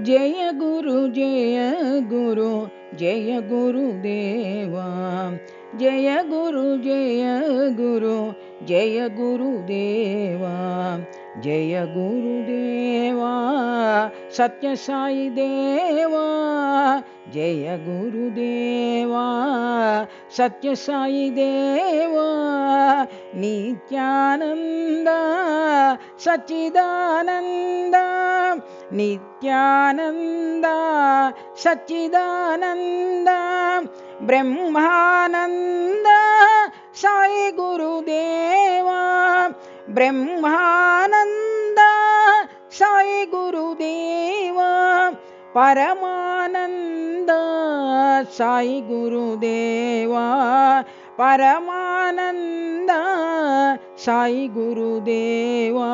जय गुरु जय गुरु जय गुरुदेवा जय गुरु जय गुरु जय गुरुदेवा जय गुरुदेवा सत्य साई देवा जय गुरुदेवा सत्य साई देवा नित्यानंद सच्चिदानंद नित्यानंद सच्चिदानंद ब्रह्मानंद साई गुरुदेवा ब्रह्मानंद साई गुरुदेवा परमानंद साई गुरुदेवा परमानंद साई गुरुदेवा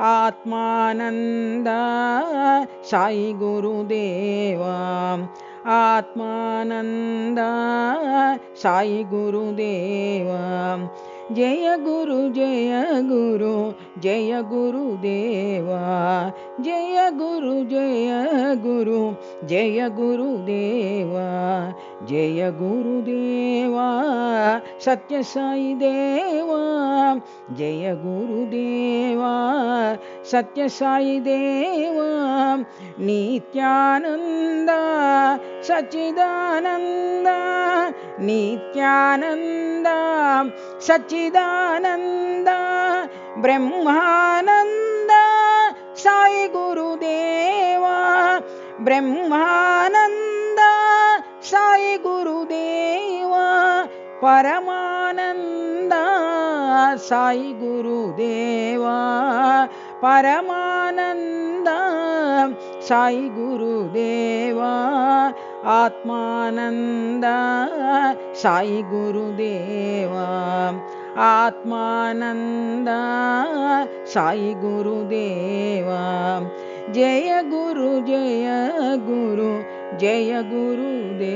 आत्मानंद साई गुरुदेवा आत्मानंद साई गुरुदेवा जय गुरु जय गुरु जय गुरुदेवा जय गुरु जय गुरु जय गुरुदेवा जय गुरुदेवा सत्य साई देवा जय गुरुदेवा सत्य साई देवा नित्यानंद सच्चिदानंद नित्यानंद सच्चिदानंद ब्रह्मानंद साई गुरुदेवा ब्रह्मानंद साई गुरुदेवा परमानंद साई गुरुदेवा परमानंद साई गुरुदेवा आत्मानंद साई गुरुदेवा आत्मानंद साई गुरुदेवा जय गुरु जय गुरु जय गुरुदेवा।